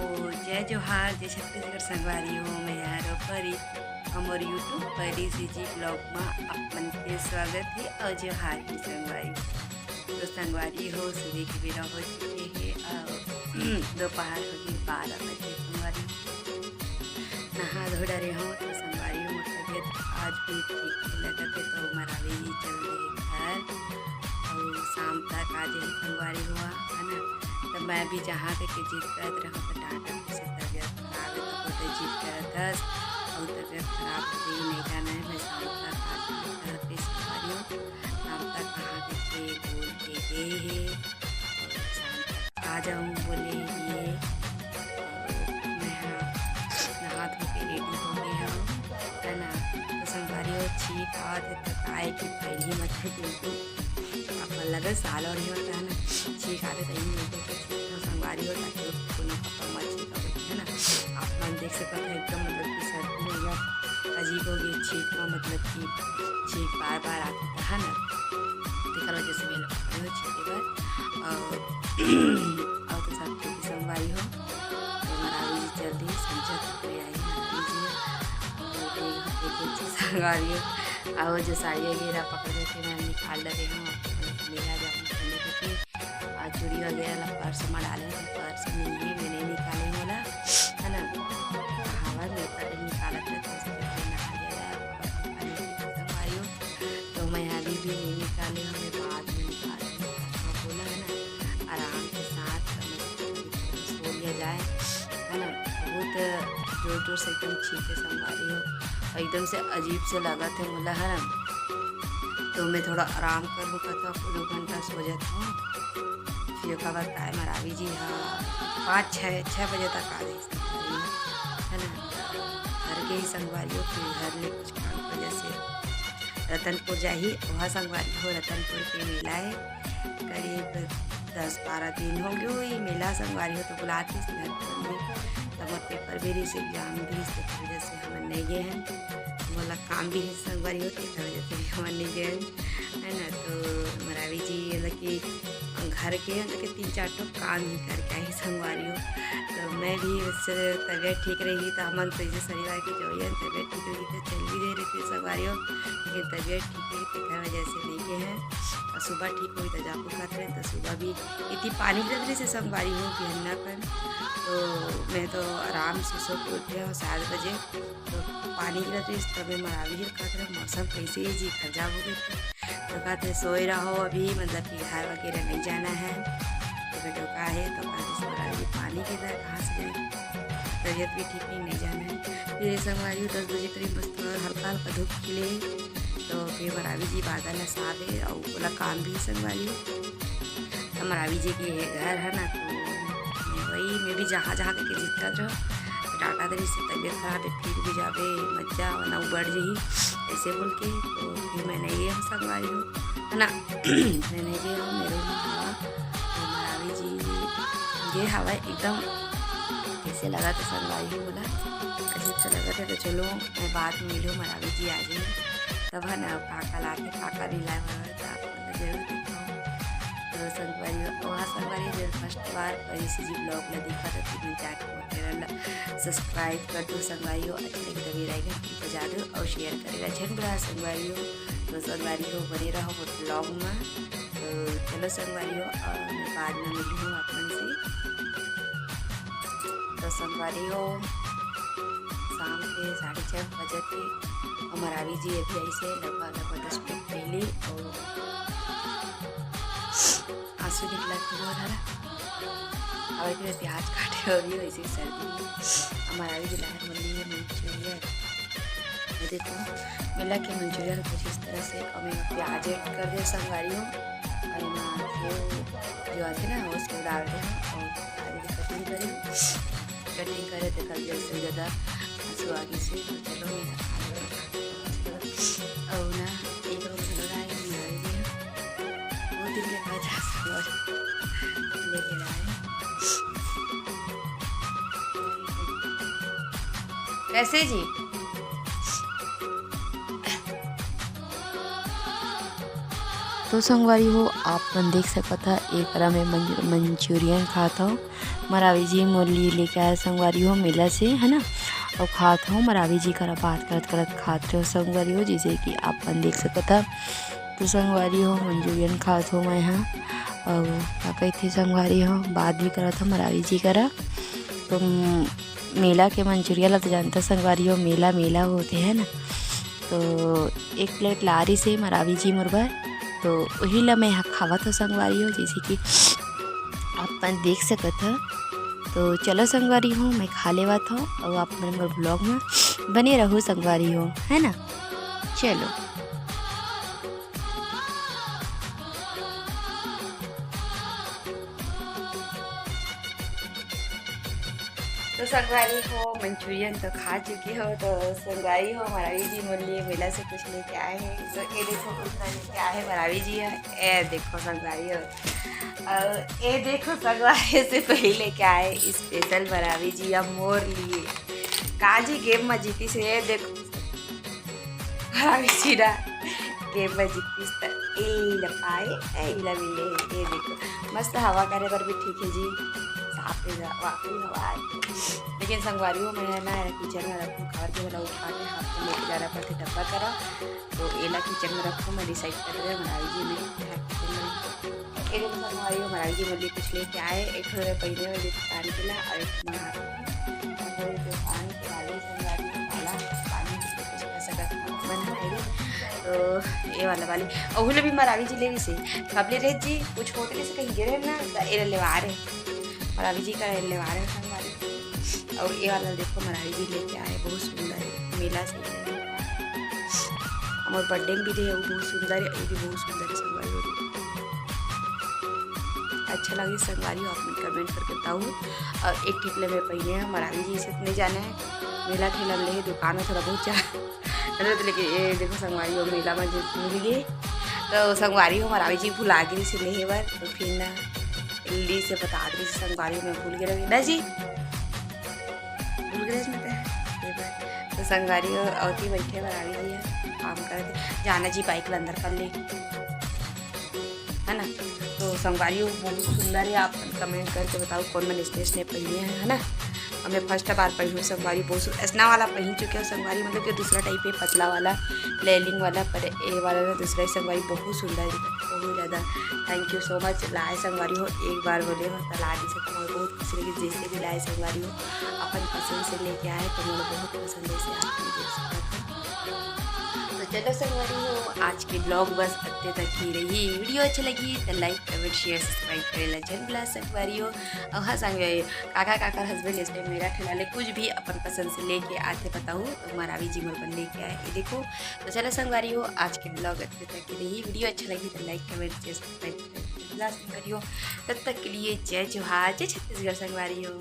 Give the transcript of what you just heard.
जय जोहार जय छत्तीसगढ़ संगवारी हो मैं यार परी हमर यूट्यूब परी सीजी ब्लॉग में अपन के स्वागत है और जोहार की संगवारी। तो संगवारी हो सुबह की बेला हो चुकी है और दोपहर हो गई 12 बजे। संगवारी नहा धो डरे हो तो संगवारी हो तबियत आज भी ठीक लगा थे तो हमारा भी चल रही घर और शाम तक आज ही संगवारी हुआ है ना। तो मैं भी जहाँ तक जिद करते रहा तो डांटा से तबीयत खराब है तो बहुत जिद करता और तबीयत खराब हो गई नहीं जाना है। मैं शाम तक आती संगवारी हूँ शाम तक कहाँ तक बोल के गए है और शाम तक आ जाऊँ बोले ये मैं नहा धो के रेडी हो गई हूँ है ना। तो संगवारी हो छींक आते तक आए कि पहली मत क्योंकि अपन लगे साल और नहीं होता है ना छींक आते तभी मिलते तो संगवारी हो ताकि कोनो कपड़ा मत छींका है ना। आप मन देख सकते हैं एकदम मतलब कि सर्दी में या अजीब हो गई छींक में मतलब कि छींक बार बार आती था है ना। देखा वजह से मेरे कपड़े हो छींके बार और तो सब की संगवारी हो तो हमारा भी जल्दी समझा तो आई संगवारी हो और जो साड़ी वगैरह पकड़ रहे थे मैं निकाल रही हूँ मेरा जाऊँ खाने क्योंकि चूड़ी वगैरह पर्स में डाले तो पर्स में ये मैंने निकाले वाला है ना। हवा में पहले निकाला था तो मैं अभी भी नहीं निकाले हमें बाद में निकाले बोला है ना आराम के साथ सो लिया जाए है ना। बहुत जोर जोर से एकदम छींके संगवारी हो एकदम से अजीब से लगा था बोला है ना। तो मैं थोड़ा आराम कर लूँ था 2 घंटा सो जाता हूँ फिर का बाद काय मरावी जी हाँ 5-6 बजे तक आ गई संगवारी है ना। घर के ही संगवारी हो फिर घर ले कुछ काम की वजह से रतनपुर जाही वहाँ संगवारी हो रतनपुर के मेला है करीब 10-12 दिन हो गए वही मेला संगवारी हो तो बुलाती घर पर तब पेपर भी रही एग्जाम भी इसकी वजह से हम नहीं गए हैं बोला काम भी है संगवारी होती है वजह से भी हम नहीं गए है ना। तो मरावी जी मतलब कि घर के मतलब कि 3-4 तो काम ही करके आई संगवारी हो तो मैं भी उससे तबीयत ठीक रही तो हम तो इसे शनिवार की जो है तबीयत ठीक रही तो चल भी दे रही थी संगवारी हो लेकिन तबीयत ठीक रही तो घर वजह से नहीं गए हैं और सुबह ठीक हुई तो जापू खाते रहे तो सुबह भी इतनी पानी की वजह से संगवारी हो बिहन्ना पर तो मैं तो आराम से सो के उठे और 7 बजे तो पानी की वजह से तब मरावी जी खाते रहे मौसम कैसे ही जी खर्जा हो गई तो कहते सोए रहो अभी मतलब कि घर वगैरह नहीं जाना है तो बेटो का है तो कहते मरावी जी पानी के तरह कहाँ से जाए तबीयत भी ठीक नहीं जाना है। फिर संगवारी 10 बजे करीब बस हल्का हल्का धूप खिले तो फिर मरावी जी बादल नसा दे और बोला काम भी संगवारी तो मरावी जी के घर है ना तो वही मैं भी जहाँ जहाँ तक जिद कर रहा डाटा दे से तबीयत खराब है फिर भी जावे मज्जा वरना बढ़ जाही ऐसे बोल के तो फिर मैं नहीं गया संगवारी हूँ है ना। मैं नहीं गया हूँ मेरे हवा तो मरावी जी ये हवा एकदम कैसे लगा था संगवारी हूँ बोला अजीब से लगा था तो चलो मैं बाद में मिलूँ मरावी जी आ जाइए तब है ना काका लाके काका नहीं लाए था जरूर देखा तो संगवारी वहाँ संगवारी जो फर्स्ट बार परी सी जी ब्लॉग में देखा था तो जाके सब्सक्राइब कर दो संगवारी हो अच्छे लगे तभी रहेगा बजा दो और शेयर करेगा झन बड़ा संगवारी हो तो संगवारी हो बने रहो ब्लॉग में तो चलो संगवारी हो और मैं बाद में मिली हूँ अपन से तो संगवारी हो शाम के 6:30 बजे थे और मरावी जी अभी ऐसे लगभग 10 मिनट पहले और आंसू निकला बहुत है और इतने प्याज काटे हो रही वैसे सर्दी हमारा भी लहर मिली है मंचूरियन मैं देखो मिला के मंचूरियन कुछ इस तरह से और मैं प्याज ऐड कर दे संगवारी हूँ और मैं जो आते ना उसको डाल दें और कटिंग करे तो कल जैसे ज़्यादा आंसू आगे से तो चलो मेरा और ना एक रोज लगा दिन के बाद लेके आए कैसे जी तो संगवारी हो आप मन देख सकता एक में मंचूरियन खाता हूँ मरावी जी मुरली लेके आए संगवारी हो मेला से, है ना। और खात हो मरावी जी करा बात करत करत खाते हो संगवारी हो, जैसे कि आप मन देख सकत था। तो संगवारी हो मंचूरियन खात हो मैं यहाँ, और का कहते संगवारी हो बात भी करत हो मरावी जी करा। तो मेला के मंचूरियन ला तो जानता संगवारी हो, मेला मेला होते हैं ना। तो एक प्लेट लारी से मरावी जी मुरबा, तो वही ला मैं यहाँ खावत हो संगवारी हो, जैसे कि आप देख सकत ह। तो चलो संगवारी हो मैं खा लेवत हो, और आप मेरे ब्लॉग में बने रहो संगवारी हो, है ना। चलो तो संगवारी हो मंचूरियन तो खा चुकी हो। तो संगवारी हो मरावी जी मुरली मेला से कुछ लेके आए हैं। तो ये देखो कितना लेके आए हैं मरावी जी है, ए देखो संगवारी हो, और ये देखो संगवारी से पहले लेके आए स्पेशल मरावी जी अब मोर लिए काजी गेम में जीती से। ये देखो मरावी जी ना गेम में जीती इला पाए इला मिले। ये देखो मस्त हवा करे पर भी ठीक है जी, साफ वाकई हवा है। लेकिन संगवारी हो मैं ना किचन में रखूँ, खावर के वाला उठा के हाथ में लेके जाना पड़ते डब्बा करा। तो एला किचन में रखूँ, मैं डिसाइड कर रही हूँ मरावी जी ने एक संगवारी हो मरावी जी मुरली कुछ लेके आए। एक पहले वाले दुकान के ला और एक दुकान के वाले संगवारी वाला पानी कुछ ऐसा बना। तो ये वाली और भी मरावी जी ले से खबले रे जी कुछ होते से कहीं गिरे ना, ए लेवा रहे मरावी जी का लेवा रहे संगवारी। और ये वाला देखो मरावी जी लेके आए, बहुत सुंदर है मेला से। हमारे बर्थडे में भी थे, वो बहुत सुंदर है, ये भी बहुत सुंदर है संगवारी। अच्छा लगे संगवारी हो आपने कमेंट करके बताओ। और एक ठिकले में पहले मरावी जी से नहीं जाना है, मेला ठेला ले दुकान में थोड़ा बहुत लेकिन ये देखो संगवारी हो मेला में भूल गए। तो संगवारी हो मरावी जी भुला गई से ले बार, तो फिर ना जल्दी से बता दी संगवारी में भूल गए ना जी, भूल गए तो संगवारी हो औती बैठे मरावी जी है काम कर जाना जी बाइक ला अंदर कर ले, है ना। तो संगवारी हो बहुत सुंदर है, आप कमेंट करके बताओ कौन मैंने स्टेशन पहने हैं, है ना। हमें फर्स्ट बार पहनूँ संगवारी बहुत ऐसा वाला पहन चुके हो संगवारी, मतलब कि दूसरा टाइप है पतला वाला लेलिंग वाला, पर ए वाला ना दूसरा संगवारी बहुत सुंदर है, बहुत ज़्यादा। थैंक यू सो मच लाए संगवारी हो, एक बार बोले हो तो ला दी सकते हो, बहुत खुशी लगी जैसे भी लाए संगवारी हो अपन पसंद से लेके आए, तो मुझे बहुत पसंद है से आप देख सकते हो। तो चलो संगवारी हो आज की ब्लॉग बस इतने तक ही रही। वीडियो अच्छा लगी तो लाइक कमेंट शेयर सब्सक्राइब करेला जन बुला संगवारी हो। और हाँ संग काका काका हस्बैंड इसलिए मेरा ठेला कुछ भी अपन पसंद से लेके आते बताऊँ तो मरावी जी मोर लेके आए, ये देखो। तो चलो संगवारी हो आज की ब्लॉग इतने तक ही रही। वीडियो अच्छा लगी तो लाइक कमेंट शेयर सब्सक्राइब करेला संगवारी हो। तब तक के लिए जय जोहार, जय छत्तीसगढ़ संगवारी हो।